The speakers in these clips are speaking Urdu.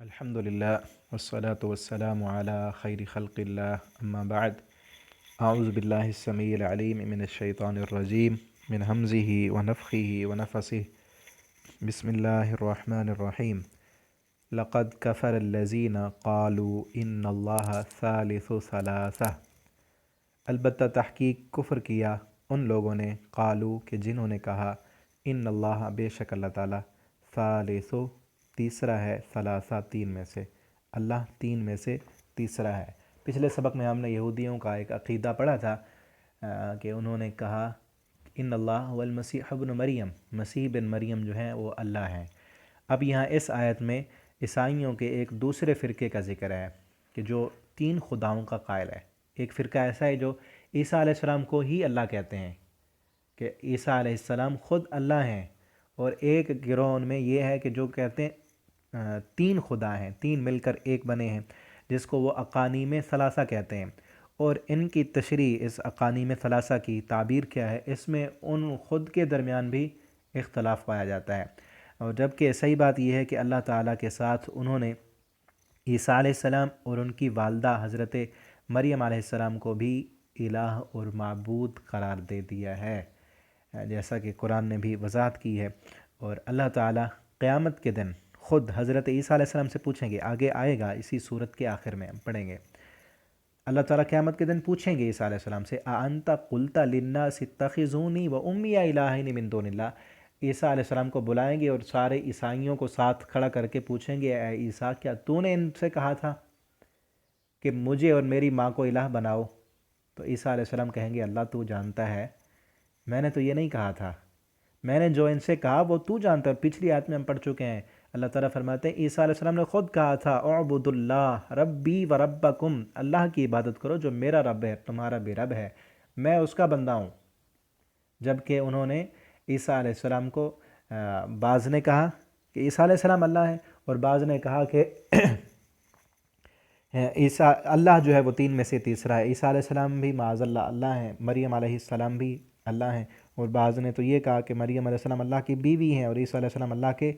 الحمد لله والصلاة والسلام على خير خلق الله أما بعد أعوذ بالله السميع العليم من الشيطان الرجيم من همزه ونفخه ونفسه بسم الله الرحمن الرحيم لقد كفر الذين قالوا إن الله ثالث ثلاثة البتہ تحقیق کفر کیا ان لوگوں نے قالو کہ جنہوں نے کہا ان اللہ بے شک اللہ تعالیٰ ثالث تیسرا ہے ثلاثہ تین میں سے، اللہ تین میں سے تیسرا ہے۔ پچھلے سبق میں ہم نے یہودیوں کا ایک عقیدہ پڑھا تھا کہ انہوں نے کہا ان اللہ والمسیح ابن مریم، مسیح بن مریم جو ہیں وہ اللہ ہیں۔ اب یہاں اس آیت میں عیسائیوں کے ایک دوسرے فرقے کا ذکر ہے کہ جو تین خداؤں کا قائل ہے۔ ایک فرقہ ایسا ہے جو عیسیٰ علیہ السلام کو ہی اللہ کہتے ہیں کہ عیسیٰ علیہ السلام خود اللہ ہیں، اور ایک گروہ ان میں یہ ہے کہ جو کہتے ہیں تین خدا ہیں، تین مل کر ایک بنے ہیں، جس کو وہ اقانیم ثلاثہ کہتے ہیں۔ اور ان کی تشریح، اس اقانیم ثلاثہ کی تعبیر کیا ہے، اس میں ان خود کے درمیان بھی اختلاف پایا جاتا ہے۔ اور جبکہ صحیح بات یہ ہے کہ اللہ تعالیٰ کے ساتھ انہوں نے عیسیٰ علیہ السلام اور ان کی والدہ حضرت مریم علیہ السلام کو بھی الہ اور معبود قرار دے دیا ہے، جیسا کہ قرآن نے بھی وضاحت کی ہے۔ اور اللہ تعالیٰ قیامت کے دن خود حضرت عیسیٰ علیہ السلام سے پوچھیں گے، آگے آئے گا اسی صورت کے آخر میں ہم پڑھیں گے۔ اللہ تعالیٰ قیامت کے دن پوچھیں گے عیسیٰ علیہ السلام سے اَأَنْتَ قُلْتَ لِلنَّاسِ اتَّخِذُونِي وَأُمِّيَ إِلَٰهَيْنِ مِن دُونِ اللَّهِ۔ عیسیٰ علیہ السلام کو بلائیں گے اور سارے عیسائیوں کو ساتھ کھڑا کر کے پوچھیں گے، اے عیسیٰ کیا تو نے ان سے کہا تھا کہ مجھے اور میری ماں کو الہ بناؤ؟ تو عیسیٰ علیہ السلام کہیں گے اللہ تو جانتا ہے، میں نے تو یہ نہیں کہا تھا، میں نے جو ان سے کہا وہ تو جانتا ہے۔ پچھلی آیت میں ہم پڑھ چکے ہیں، اللہ تعالیٰ فرماتے ہیں عیسیٰ علیہ السلام نے خود کہا تھا اعبدوا اللہ ربی و ربکم، اللہ کی عبادت کرو جو میرا رب ہے تمہارا بھی رب ہے، میں اس کا بندہ ہوں۔ جبکہ انہوں نے عیسیٰ علیہ السلام کو بعض نے کہا کہ عیسیٰ علیہ السلام اللہ ہیں، اور بعض نے کہا کہ عیسیٰ اللہ جو ہے وہ تین میں سے تیسرا ہے، عیسیٰ علیہ السلام بھی معاذ اللہ اللہ ہیں، مریم علیہ السلام بھی اللہ ہیں، اور بعض نے تو یہ کہا کہ مریم علیہ السلام اللہ کی بیوی ہیں اور عیسیٰ علیہ السلام اللہ کے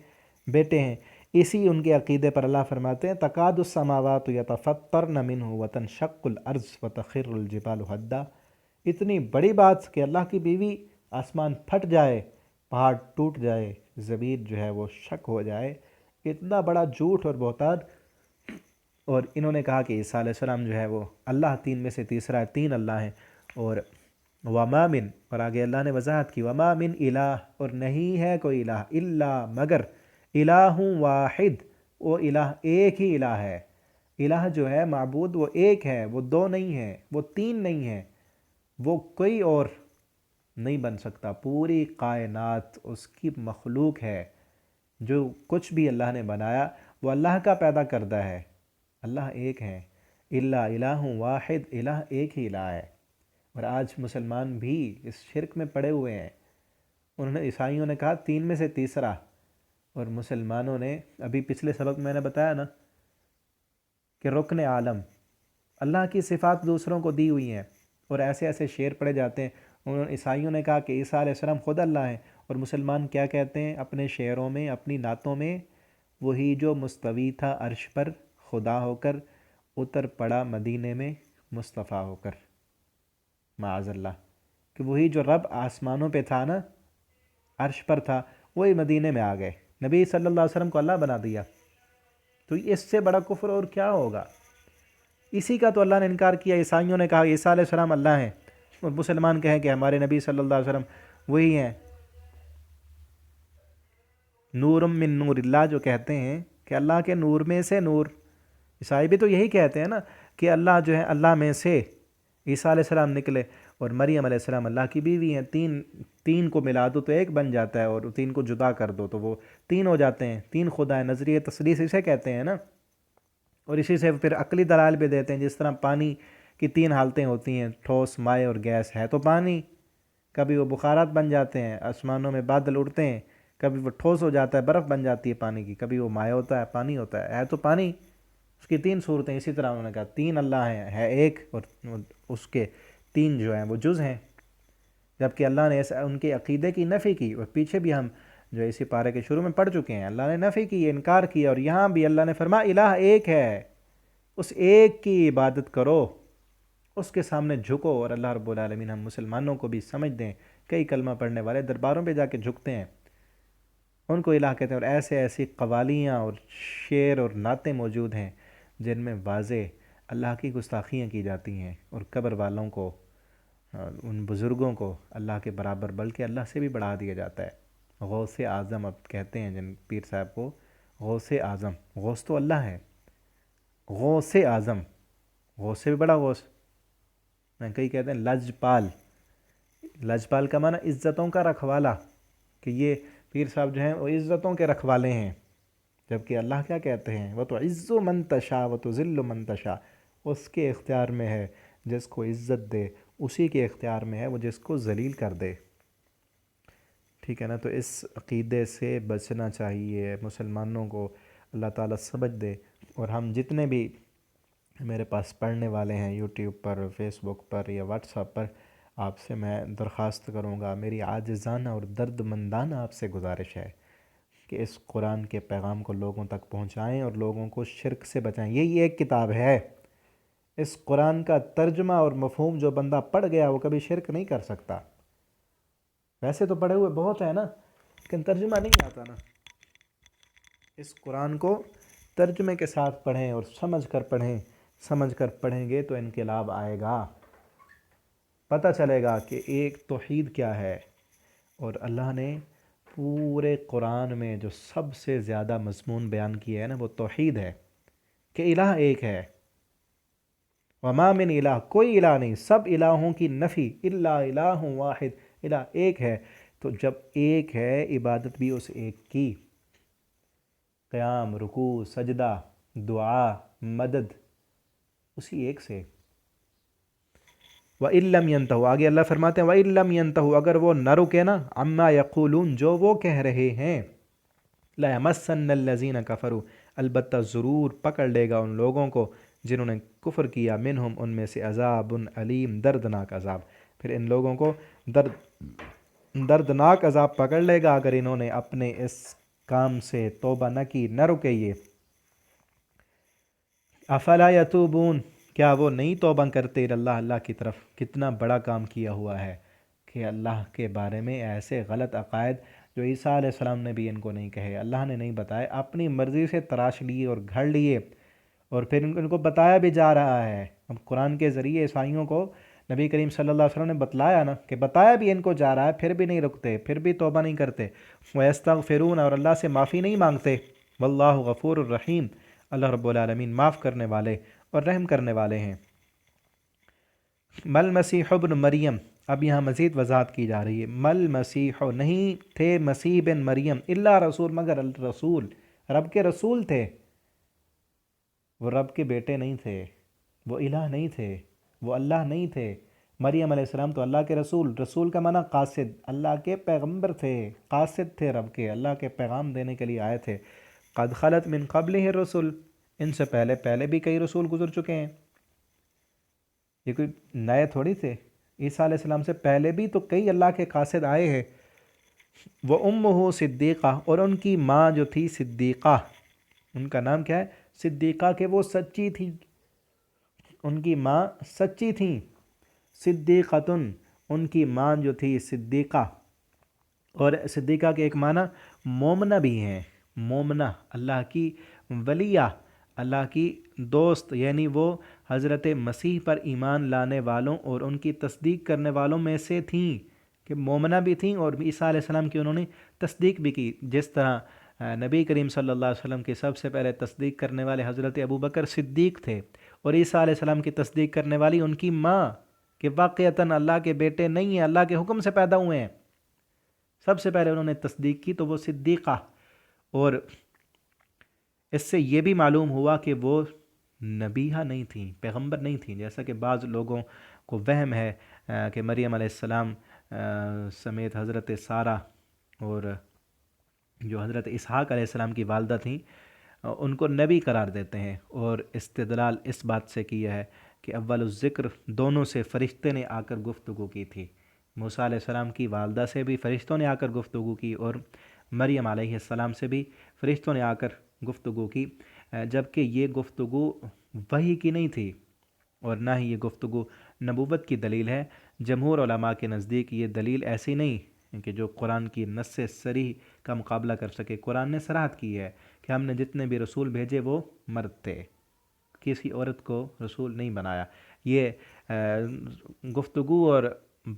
بیٹے ہیں۔ اسی ان کے عقیدے پر اللہ فرماتے ہیں تکاد السماوات یتفطرن منہ وتنشق الارض وتخر الجبال حدا، اتنی بڑی بات کہ اللہ کی بیوی، آسمان پھٹ جائے، پہاڑ ٹوٹ جائے، زمین جو ہے وہ شک ہو جائے، اتنا بڑا جھوٹ اور بہتان۔ اور انہوں نے کہا کہ عیسیٰ علیہ السلام جو ہے وہ اللہ تین میں سے تیسرا ہے، تین اللہ ہیں۔ اور وما من، اور آگے اللہ نے وضاحت کی وما من الہ، اور نہیں ہے کوئی الہ الا مگر الہ واحد، وہ الہ ایک ہی الہ ہے۔ الہ جو ہے معبود وہ ایک ہے، وہ دو نہیں ہے، وہ تین نہیں ہے، وہ کوئی اور نہیں بن سکتا۔ پوری کائنات اس کی مخلوق ہے، جو کچھ بھی اللہ نے بنایا وہ اللہ کا پیدا کردہ ہے۔ اللہ ایک ہے، الا الہ واحد، الہ ایک ہی الہ ہے۔ اور آج مسلمان بھی اس شرک میں پڑے ہوئے ہیں۔ انہوں نے عیسائیوں نے کہا تین میں سے تیسرا، اور مسلمانوں نے ابھی پچھلے سبق میں نے بتایا نا کہ رکن عالم، اللہ کی صفات دوسروں کو دی ہوئی ہیں، اور ایسے ایسے شعر پڑھے جاتے ہیں۔ انہوں نے عیسائیوں نے کہا کہ عیسیٰ علیہ السلام خود اللہ ہیں، اور مسلمان کیا کہتے ہیں اپنے شعروں میں، اپنی نعتوں میں، وہی جو مستوی تھا عرش پر خدا ہو کر، اتر پڑا مدینے میں مصطفیٰ ہو کر، معاذ اللہ، کہ وہی جو رب آسمانوں پہ تھا نا، عرش پر تھا، وہی مدینے میں آ گئے، نبی صلی اللہ علیہ وسلم کو اللہ بنا دیا۔ تو اس سے بڑا کفر اور کیا ہوگا؟ اسی کا تو اللہ نے انکار کیا۔ عیسائیوں نے کہا عیسیٰ علیہ السلام اللہ ہیں، اور مسلمان کہیں کہ ہمارے نبی صلی اللہ علیہ وسلم وہی ہیں، نور من نور اللہ، جو کہتے ہیں کہ اللہ کے نور میں سے نور۔ عیسائی بھی تو یہی کہتے ہیں نا کہ اللہ جو ہے اللہ میں سے عیسیٰ علیہ السلام نکلے، اور مریم علیہ السلام اللہ کی بیوی ہیں۔ تین کو ملا دو تو ایک بن جاتا ہے، اور تین کو جدا کر دو تو وہ تین ہو جاتے ہیں، تین خدا ہیں۔ نظریہ تثلیث اسے کہتے ہیں نا۔ اور اسی سے پھر عقلی دلائل بھی دیتے ہیں، جس طرح پانی کی تین حالتیں ہوتی ہیں، ٹھوس، مائع اور گیس ہے تو پانی، کبھی وہ بخارات بن جاتے ہیں، آسمانوں میں بادل اڑتے ہیں، کبھی وہ ٹھوس ہو جاتا ہے، برف بن جاتی ہے پانی کی، کبھی وہ مائع ہوتا ہے، پانی ہوتا ہے تو پانی۔ اس کی تین صورتیں۔ اسی طرح انہوں نے کہا تین اللہ ہیں، ہے ایک، اور اس کے تین جو ہیں وہ جز ہیں، جبکہ اللہ نے ان کے عقیدے کی نفی کی۔ اور پیچھے بھی ہم جو اسی پارے کے شروع میں پڑھ چکے ہیں۔ اللہ نے نفی کی، انکار کیا، اور یہاں بھی اللہ نے فرمایا الہ ایک ہے، اس ایک کی عبادت کرو، اس کے سامنے جھکو۔ اور اللہ رب العالمین ہم مسلمانوں کو بھی سمجھ دیں، کئی کلمہ پڑھنے والے درباروں پہ جا کے جھکتے ہیں، ان کو الہ کہتے ہیں، اور ایسی قوالیاں اور شعر اور نعتیں موجود ہیں جن میں واضح اللہ کی گستاخیاں کی جاتی ہیں، اور قبر والوں کو، ان بزرگوں کو اللہ کے برابر بلکہ اللہ سے بھی بڑھا دیا جاتا ہے۔ غوث اعظم اب کہتے ہیں جن پیر صاحب کو، غوث اعظم، غوث تو اللہ ہے، غوث اعظم، غوث سے بھی بڑا غوث۔ کئی کہتے ہیں لجپال، لجپال کا معنی عزتوں کا رکھوالا، کہ یہ پیر صاحب جو ہیں وہ عزتوں کے رکھوالے ہیں، جبکہ اللہ کیا کہتے ہیں، وہ تو عز من تشاء و تو ذل من تشاء، اس کے اختیار میں ہے جس کو عزت دے، اسی کے اختیار میں ہے وہ جس کو ذلیل کر دے۔ ٹھیک ہے نا؟ تو اس عقیدے سے بچنا چاہیے مسلمانوں کو، اللہ تعالیٰ سمجھ دے۔ اور ہم جتنے بھی میرے پاس پڑھنے والے ہیں یوٹیوب پر، فیس بک پر یا واٹس ایپ پر، آپ سے میں درخواست کروں گا، میری عاجزانہ اور درد مندانہ آپ سے گزارش ہے کہ اس قرآن کے پیغام کو لوگوں تک پہنچائیں اور لوگوں کو شرک سے بچائیں۔ یہی ایک کتاب ہے، اس قرآن کا ترجمہ اور مفہوم جو بندہ پڑھ گیا وہ کبھی شرک نہیں کر سکتا۔ ویسے تو پڑھے ہوئے بہت ہیں نا، لیکن ترجمہ نہیں آتا نا۔ اس قرآن کو ترجمے کے ساتھ پڑھیں اور سمجھ کر پڑھیں، سمجھ کر پڑھیں گے تو انقلاب آئے گا، پتہ چلے گا کہ ایک توحید کیا ہے۔ اور اللہ نے پورے قرآن میں جو سب سے زیادہ مضمون بیان کیا ہے نا وہ توحید ہے، کہ الہ ایک ہے، وما من الہ، کوئی الہ نہیں، سب الہوں کی نفی، الا الہ واحد، الہ ایک ہے۔ تو جب ایک ہے، عبادت بھی اس ایک کی، قیام، رکوع، سجدہ، دعا، مدد اسی ایک سے۔ وَإِن لَّمْ يَنْتَهُوا، آگے اللہ فرماتے ہیں وَإِن لَّمْ يَنْتَهُوا، اگر وہ نہ رکے نا، عَمَّا يَقُولُونَ، جو وہ کہہ رہے ہیں، لَيَمَسَّنَّ الَّذِينَ كَفَرُوا، البتہ ضرور پکڑ لے گا ان لوگوں کو جنہوں نے کفر کیا، منہم، ان میں سے، عذاب علیم، دردناک عذاب، پھر ان لوگوں کو دردناک عذاب پکڑ لے گا اگر انہوں نے اپنے اس کام سے توبہ نہ کی، نہ رکے یہ۔ افلا یتوبون، کیا وہ نہیں توبہ کرتے اللہ کی طرف؟ کتنا بڑا کام کیا ہوا ہے کہ اللہ کے بارے میں ایسے غلط عقائد جو عیسیٰ علیہ السلام نے بھی ان کو نہیں کہے، اللہ نے نہیں بتائے، اپنی مرضی سے تراش لیے اور گھڑ لیے، اور پھر ان کو بتایا بھی جا رہا ہے۔ اب قرآن کے ذریعے عیسائیوں کو نبی کریم صلی اللہ علیہ وسلم نے بتلایا نا، کہ بتایا بھی ان کو جا رہا ہے، پھر بھی نہیں رکتے، پھر بھی توبہ نہیں کرتے۔ وَيَسْتَغْفِرُونَ، اور اللہ سے معافی نہیں مانگتے۔ وَاللَّهُ غَفُورٌ الرحیم، اللہ رب العالمین معاف کرنے والے اور رحم کرنے والے ہیں۔ مل مسیح ابن مریم، اب یہاں مزید وضاحت کی جا رہی ہے۔ مل مسیح، نہیں تھے مسیح بن مریم، الا رسول، مگر رسول، رب کے رسول تھے، وہ رب کے بیٹے نہیں تھے، وہ الہ نہیں تھے، وہ اللہ نہیں تھے۔ مریم علیہ السلام تو اللہ کے رسول، رسول کا معنی قاصد، اللہ کے پیغمبر تھے، قاصد تھے رب کے، اللہ کے پیغام دینے کے لیے آئے تھے۔ قد خلت من قبلہ الرسل، ان سے پہلے بھی کئی رسول گزر چکے ہیں، یہ کوئی نئے تھوڑی تھے، عیسیٰ علیہ السلام سے پہلے بھی تو کئی اللہ کے قاصد آئے ہیں۔ وہ امہ صدیقہ، اور ان کی ماں جو تھی صدیقہ، ان کا نام کیا ہے؟ صدیقہ، کہ وہ سچی تھی، ان کی ماں سچی تھیں۔ صدیقتن، ان کی ماں جو تھی صدیقہ، اور صدیقہ کے ایک معنی مومنہ بھی ہیں، مومنہ، اللہ کی ولیہ، اللہ کی دوست، یعنی وہ حضرت مسیح پر ایمان لانے والوں اور ان کی تصدیق کرنے والوں میں سے تھیں، کہ مومنہ بھی تھیں اور عیسیٰ علیہ السلام کی انہوں نے تصدیق بھی کی۔ جس طرح نبی کریم صلی اللہ علیہ وسلم کی سب سے پہلے تصدیق کرنے والے حضرت ابوبکر صدیق تھے، اور عیسیٰ علیہ السلام کی تصدیق کرنے والی ان کی ماں، کہ واقعتاً اللہ کے بیٹے نہیں ہیں، اللہ کے حکم سے پیدا ہوئے ہیں، سب سے پہلے انہوں نے تصدیق کی، تو وہ صدیقہ۔ اور اس سے یہ بھی معلوم ہوا کہ وہ نبیہ نہیں تھیں، پیغمبر نہیں تھیں، جیسا کہ بعض لوگوں کو وہم ہے کہ مریم علیہ السلام سمیت حضرت سارہ اور جو حضرت اسحاق علیہ السلام کی والدہ تھیں ان کو نبی قرار دیتے ہیں، اور استدلال اس بات سے کیا ہے کہ اول الذکر دونوں سے فرشتے نے آ کر گفتگو کی تھی، موسیٰ علیہ السلام کی والدہ سے بھی فرشتوں نے آ کر گفتگو کی، اور مریم علیہ السلام سے بھی فرشتوں نے آ کر گفتگو کی، جبکہ یہ گفتگو وحی کی نہیں تھی اور نہ ہی یہ گفتگو نبوت کی دلیل ہے۔ جمہور علماء کے نزدیک یہ دلیل ایسی نہیں کہ جو قرآن کی نص صریح کا مقابلہ کر سکے۔ قرآن نے صراحت کی ہے کہ ہم نے جتنے بھی رسول بھیجے وہ مرد تھے، کسی عورت کو رسول نہیں بنایا۔ یہ گفتگو اور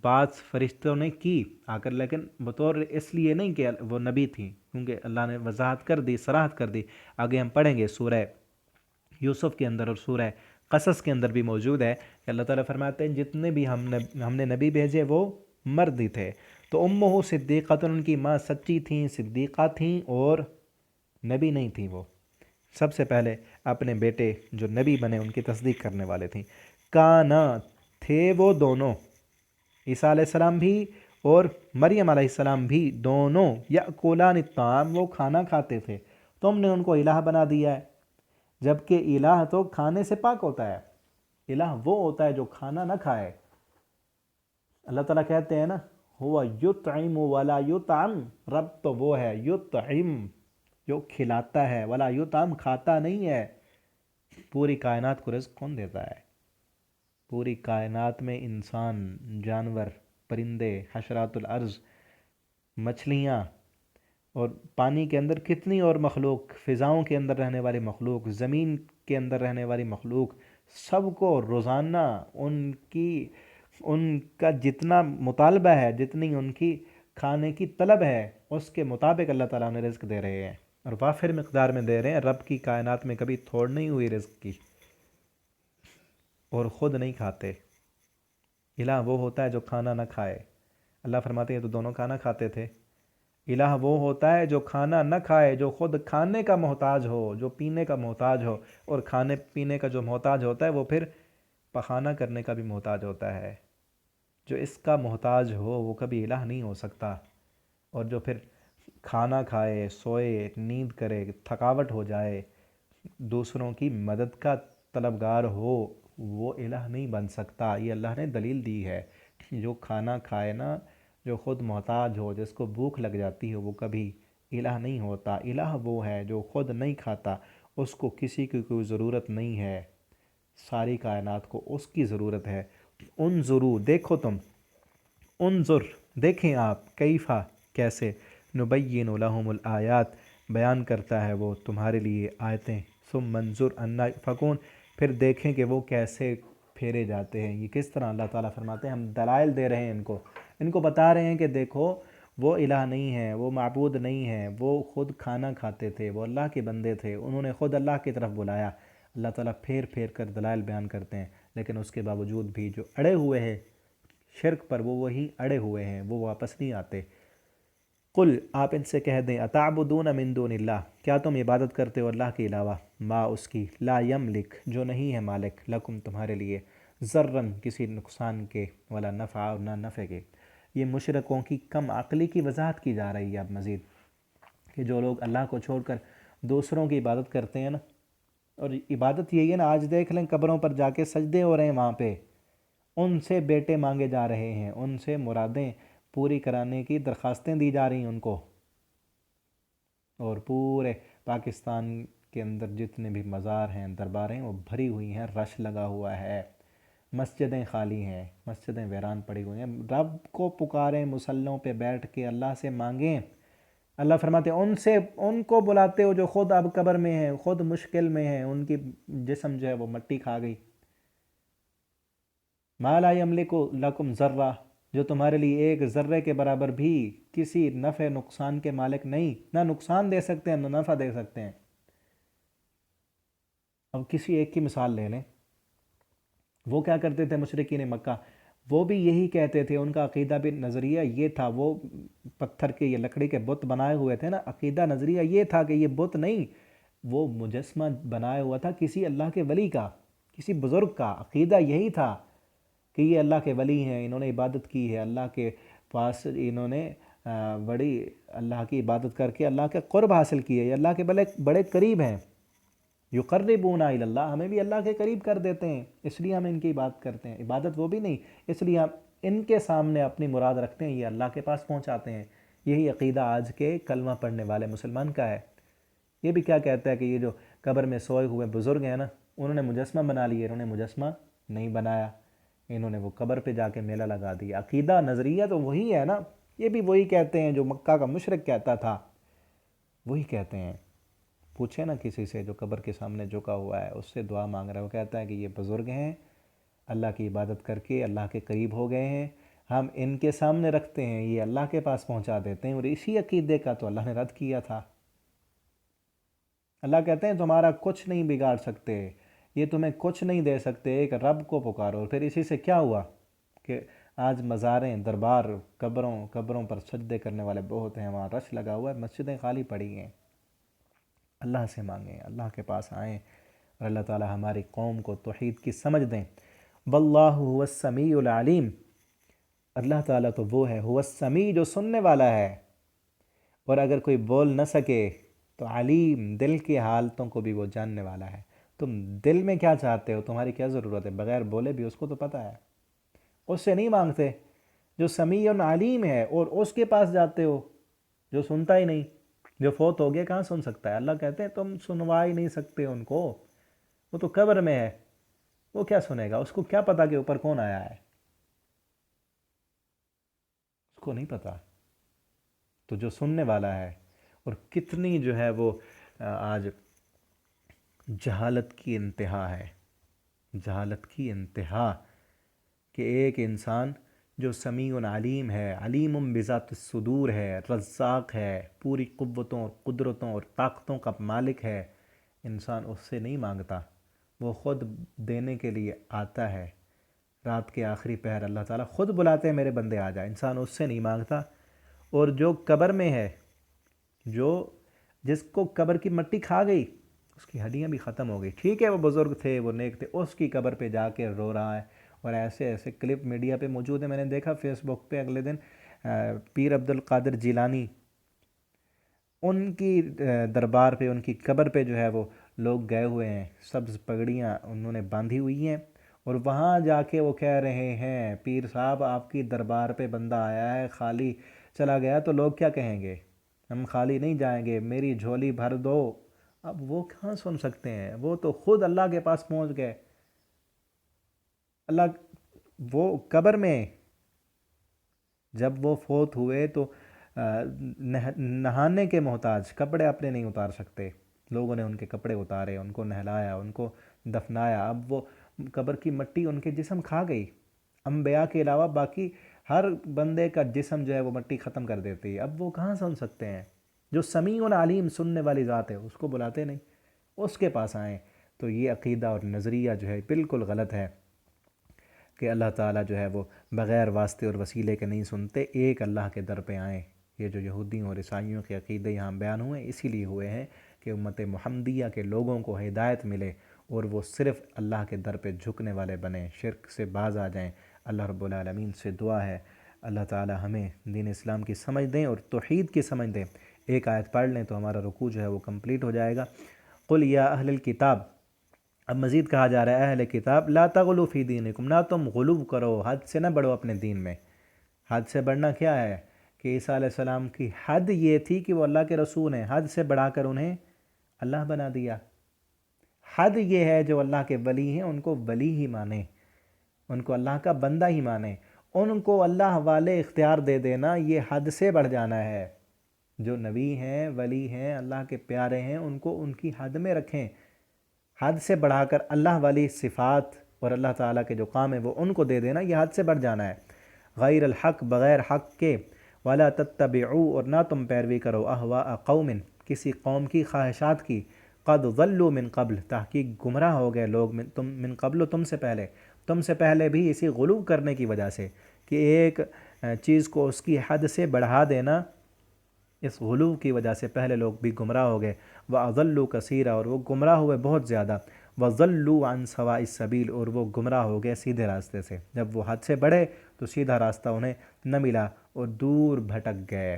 بات فرشتوں نے کی آ کر، لیکن بطور اس لیے نہیں کہ وہ نبی تھیں، کیونکہ اللہ نے وضاحت کر دی، صراحت کر دی۔ آگے ہم پڑھیں گے سورہ یوسف کے اندر اور سورہ قصص کے اندر بھی موجود ہے کہ اللہ تعالیٰ فرماتے ہیں جتنے بھی ہم نے نبی بھیجے وہ مرد ہی تھے۔ تو امہ صدیقۃ، ان کی ماں سچی تھیں، صدیقہ تھیں اور نبی نہیں تھیں۔ وہ سب سے پہلے اپنے بیٹے جو نبی بنے ان کی تصدیق کرنے والے تھیں۔ کانا، تھے وہ دونوں، عیسیٰ علیہ السلام بھی اور مریم علیہ السلام بھی، دونوں یأکلان الطعام، وہ کھانا کھاتے تھے۔ تم نے ان کو الہ بنا دیا ہے، جبکہ الہ تو کھانے سے پاک ہوتا ہے۔ الہ وہ ہوتا ہے جو کھانا نہ کھائے۔ اللہ تعالیٰ کہتے ہیں نا ہوا یطعم ولا یطعم، رب تو وہ ہے یطعم جو کھلاتا ہے، ولا یطعم کھاتا نہیں ہے۔ پوری کائنات کو رزق کون دیتا ہے؟ پوری کائنات میں انسان، جانور، پرندے، حشرات الارض، مچھلیاں اور پانی کے اندر کتنی اور مخلوق، فضاؤں کے اندر رہنے والی مخلوق، زمین کے اندر رہنے والی مخلوق، سب کو روزانہ ان کا جتنا مطالبہ ہے، جتنی ان کی کھانے کی طلب ہے، اس کے مطابق اللہ تعالیٰ نے رزق دے رہے ہیں اور وافر مقدار میں دے رہے ہیں۔ رب کی کائنات میں کبھی تھوڑ نہیں ہوئی رزق کی، اور خود نہیں کھاتے۔ الہ وہ ہوتا ہے جو کھانا نہ کھائے۔ اللہ فرماتے ہیں تو دونوں کھانا کھاتے تھے۔ الہ وہ ہوتا ہے جو کھانا نہ کھائے، جو خود کھانے کا محتاج ہو، جو پینے کا محتاج ہو، اور کھانے پینے کا جو محتاج ہوتا ہے وہ پھر پخانہ کرنے کا بھی محتاج ہوتا ہے۔ جو اس کا محتاج ہو وہ کبھی الہ نہیں ہو سکتا، اور جو پھر کھانا کھائے، سوئے، نیند کرے، تھکاوٹ ہو جائے، دوسروں کی مدد کا طلبگار ہو، وہ الہ نہیں بن سکتا۔ یہ اللہ نے دلیل دی ہے۔ جو کھانا کھائے نا، جو خود محتاج ہو، جس کو بھوک لگ جاتی ہے، وہ کبھی الہ نہیں ہوتا۔ الہ وہ ہے جو خود نہیں کھاتا، اس کو کسی کی کوئی ضرورت نہیں ہے، ساری کائنات کو اس کی ضرورت ہے۔ انظروا، دیکھو تم، انظر، دیکھیں آپ، کیفا، کیسے، نبین لہم الآیات، بیان کرتا ہے وہ تمہارے لیے آیتیں، ثم انظر انا یؤفکون، پھر دیکھیں کہ وہ کیسے پھیرے جاتے ہیں۔ یہ کس طرح اللہ تعالیٰ فرماتے ہیں ہم دلائل دے رہے ہیں ان کو بتا رہے ہیں کہ دیکھو وہ الہ نہیں ہے، وہ معبود نہیں ہے، وہ خود کھانا کھاتے تھے، وہ اللہ کے بندے تھے، انہوں نے خود اللہ کی طرف بلایا۔ اللہ تعالیٰ پھیر پھیر کر دلائل بیان کرتے ہیں، لیکن اس کے باوجود بھی جو اڑے ہوئے ہیں شرک پر، وہ وہی اڑے ہوئے ہیں، وہ واپس نہیں آتے۔ قل، آپ ان سے کہہ دیں، اتعبدون من دون اللہ، کیا تم عبادت کرتے ہو اللہ کے علاوہ، ما اس کی، لا یملک، جو نہیں ہے مالک، لکم تمہارے لیے، ذرن کسی نقصان کے، ولا نفع، اور نہ نفع کے۔ یہ مشرکوں کی کم عقلی کی وضاحت کی جا رہی ہے اب مزید، کہ جو لوگ اللہ کو چھوڑ کر دوسروں کی عبادت کرتے ہیں نا، اور عبادت یہی ہے نا، آج دیکھ لیں قبروں پر جا کے سجدے ہو رہے ہیں، وہاں پہ ان سے بیٹے مانگے جا رہے ہیں، ان سے مرادیں پوری کرانے کی درخواستیں دی جا رہی ہیں ان کو۔ اور پورے پاکستان کے اندر جتنے بھی مزار ہیں، دربار ہیں، وہ بھری ہوئی ہیں، رش لگا ہوا ہے، مسجدیں خالی ہیں، مسجدیں ویران پڑی ہوئی ہیں۔ رب کو پکاریں، مصلوں پہ بیٹھ کے اللہ سے مانگیں۔ اللہ فرماتے ہیں ان کو بلاتے ہو جو خود اب قبر میں ہیں، خود مشکل میں ہیں، ان کی جسم جو ہے وہ مٹی کھا گئی۔ ما لا یملک لکم ذرہ، جو تمہارے لیے ایک ذرے کے برابر بھی کسی نفع نقصان کے مالک نہیں، نہ نقصان دے سکتے ہیں نہ نفع دے سکتے ہیں۔ اب کسی ایک کی مثال لے لیں، وہ کیا کرتے تھے مشرکین مکہ، وہ بھی یہی کہتے تھے، ان کا عقیدہ بھی نظریہ یہ تھا، وہ پتھر کے یا لکڑی کے بت بنائے ہوئے تھے نا، عقیدہ نظریہ یہ تھا کہ یہ بت نہیں، وہ مجسمہ بنایا ہوا تھا کسی اللہ کے ولی کا، کسی بزرگ کا۔ عقیدہ یہی تھا کہ یہ اللہ کے ولی ہیں، انہوں نے عبادت کی ہے اللہ کے پاس، انہوں نے بڑی اللہ کی عبادت کر کے اللہ کا قرب حاصل کیا ہے، یہ اللہ کے بڑے قریب ہیں۔ یقربون الی اللہ، ہمیں بھی اللہ کے قریب کر دیتے ہیں، اس لیے ہم ان کی عبادت کرتے ہیں۔ عبادت وہ بھی نہیں، اس لیے ہم ان کے سامنے اپنی مراد رکھتے ہیں، یہ اللہ کے پاس پہنچاتے ہیں۔ یہی عقیدہ آج کے کلمہ پڑھنے والے مسلمان کا ہے۔ یہ بھی کیا کہتا ہے کہ یہ جو قبر میں سوئے ہوئے بزرگ ہیں نا، انہوں نے مجسمہ بنا لیے، انہوں نے مجسمہ نہیں بنایا، انہوں نے وہ قبر پہ جا کے میلہ لگا دیا۔ عقیدہ نظریہ تو وہی ہے نا، یہ بھی وہی کہتے ہیں جو مکہ کا مشرک کہتا تھا، وہی کہتے ہیں۔ پوچھے نا کسی سے جو قبر کے سامنے جھکا ہوا ہے، اس سے دعا مانگ رہا ہے، وہ کہتا ہے کہ یہ بزرگ ہیں، اللہ کی عبادت کر کے اللہ کے قریب ہو گئے ہیں، ہم ان کے سامنے رکھتے ہیں، یہ اللہ کے پاس پہنچا دیتے ہیں۔ اور اسی عقیدے کا تو اللہ نے رد کیا تھا۔ اللہ کہتے ہیں تمہارا کچھ نہیں بگاڑ سکتے، یہ تمہیں کچھ نہیں دے سکتے، ایک رب کو پکارو۔ پھر اسی سے کیا ہوا کہ آج مزاریں، دربار، قبروں پر سجدے کرنے والے بہت ہیں، وہاں رش لگا ہوا ہے، مسجدیں خالی پڑی ہیں۔ اللہ سے مانگیں، اللہ کے پاس آئیں، اور اللہ تعالی ہماری قوم کو توحید کی سمجھ دیں۔ واللہ هو السمیع العلیم، اللہ تعالیٰ تو وہ ہے، هو السمیع جو سننے والا ہے، اور اگر کوئی بول نہ سکے تو علیم دل کی حالتوں کو بھی وہ جاننے والا ہے۔ تم دل میں کیا چاہتے ہو، تمہاری کیا ضرورت ہے، بغیر بولے بھی اس کو تو پتہ ہے، اس سے نہیں مانگتے جو سمیع علیم ہے، اور اس کے پاس جاتے ہو جو سنتا ہی نہیں، جو فوت ہو گیا کہاں سن سکتا ہے۔ اللہ کہتے ہیں تم سنوا ہی نہیں سکتے ان کو، وہ تو قبر میں ہے، وہ کیا سنے گا، اس کو کیا پتا کہ اوپر کون آیا ہے، اس کو نہیں پتا۔ تو جو سننے والا ہے، اور کتنی جو ہے وہ آج جہالت کی انتہا ہے، جہالت کی انتہا، کہ ایک انسان جو سمیع علیم ہے، علیم بذات الصدور ہے، رزاق ہے، پوری قوتوں اور قدرتوں اور طاقتوں کا مالک ہے، انسان اس سے نہیں مانگتا، وہ خود دینے کے لیے آتا ہے۔ رات کے آخری پہر اللہ تعالیٰ خود بلاتے ہیں میرے بندے آ جا، انسان اس سے نہیں مانگتا۔ اور جو قبر میں ہے، جس کو قبر کی مٹی کھا گئی، اس کی ہڈیاں بھی ختم ہو گئی، ٹھیک ہے وہ بزرگ تھے، وہ نیک تھے، اس کی قبر پہ جا کے رو رہا ہے۔ اور ایسے کلپ میڈیا پہ موجود ہیں، میں نے دیکھا فیس بک پہ اگلے دن، پیر عبد القادر جیلانی، ان کی دربار پہ، ان کی قبر پہ جو ہے وہ لوگ گئے ہوئے ہیں، سبز پگڑیاں انہوں نے باندھی ہوئی ہیں، اور وہاں جا کے وہ کہہ رہے ہیں پیر صاحب آپ کی دربار پہ بندہ آیا ہے، خالی چلا گیا تو لوگ کیا کہیں گے، ہم خالی نہیں جائیں گے، میری جھولی بھر دو۔ اب وہ کہاں سن سکتے ہیں، وہ تو خود اللہ کے پاس پہنچ گئے۔ اللہ وہ قبر میں جب وہ فوت ہوئے تو نہانے کے محتاج، کپڑے اپنے نہیں اتار سکتے، لوگوں نے ان کے کپڑے اتارے، ان کو نہلایا، ان کو دفنایا۔ اب وہ قبر کی مٹی ان کے جسم کھا گئی، انبیاء کے علاوہ باقی ہر بندے کا جسم جو ہے وہ مٹی ختم کر دیتی ہے۔ اب وہ کہاں سن سکتے ہیں، جو سمیع علیم سننے والی ذات ہے اس کو بلاتے نہیں، اس کے پاس آئیں۔ تو یہ عقیدہ اور نظریہ جو ہے بالکل غلط ہے کہ اللہ تعالیٰ جو ہے وہ بغیر واسطے اور وسیلے کے نہیں سنتے، ایک اللہ کے در پہ آئیں۔ یہ جو یہودیوں اور عیسائیوں کے عقیدے یہاں بیان ہوئے اسی لیے ہوئے ہیں کہ امت محمدیہ کے لوگوں کو ہدایت ملے، اور وہ صرف اللہ کے در پہ جھکنے والے بنیں، شرک سے باز آ جائیں۔ اللہ رب العالمین سے دعا ہے اللہ تعالی ہمیں دین اسلام کی سمجھ دیں اور توحید کی سمجھ دیں۔ ایک آیت پڑھ لیں تو ہمارا رکوع جو ہے وہ کمپلیٹ ہو جائے گا۔ قل یا اہل الکتاب، اب مزید کہا جا رہا ہے اہل کتاب لا تغلو فی دینکم، نہ تم غلو کرو، حد سے نہ بڑھو اپنے دین میں۔ حد سے بڑھنا کیا ہے کہ عیسیٰ علیہ السلام کی حد یہ تھی کہ وہ اللہ کے رسول ہیں، حد سے بڑھا کر انہیں اللہ بنا دیا۔ حد یہ ہے جو اللہ کے ولی ہیں ان کو ولی ہی مانیں، ان کو اللہ کا بندہ ہی مانیں، ان کو اللہ والے اختیار دے دینا یہ حد سے بڑھ جانا ہے۔ جو نبی ہیں، ولی ہیں، اللہ کے پیارے ہیں، ان کو ان کی حد میں رکھیں۔ حد سے بڑھا کر اللہ والی صفات اور اللہ تعالیٰ کے جو کام ہیں وہ ان کو دے دینا، یہ حد سے بڑھ جانا ہے۔ غیر الحق، بغیر حق کے، ولا تتبعوا، اور نہ تم پیروی کرو، اہواء قوم، کسی قوم کی خواہشات کی، قد ضلوا من قبل، تحقیق گمراہ ہو گئے لوگ، من قبل، تم سے پہلے بھی اسی غلو کرنے کی وجہ سے کہ ایک چیز کو اس کی حد سے بڑھا دینا، اس غلو کی وجہ سے پہلے لوگ بھی گمراہ ہو گئے۔ وَأَضَلُّوا كَثِيرًا، اور وہ گمراہ ہوئے بہت زیادہ۔ وَضَلُّوا عَنْ سَوَاءِ السَّبِيلِ، اور وہ گمراہ ہو گئے سیدھے راستے سے۔ جب وہ حد سے بڑھے تو سیدھا راستہ انہیں نہ ملا اور دور بھٹک گئے۔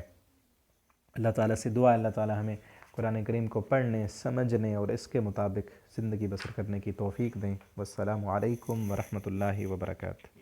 اللہ تعالیٰ سے دعا ہے اللہ تعالیٰ ہمیں قرآن کریم کو پڑھنے، سمجھنے اور اس کے مطابق زندگی بسر کرنے کی توفیق دیں۔ والسلام علیکم ورحمۃ اللہ وبرکاتہ۔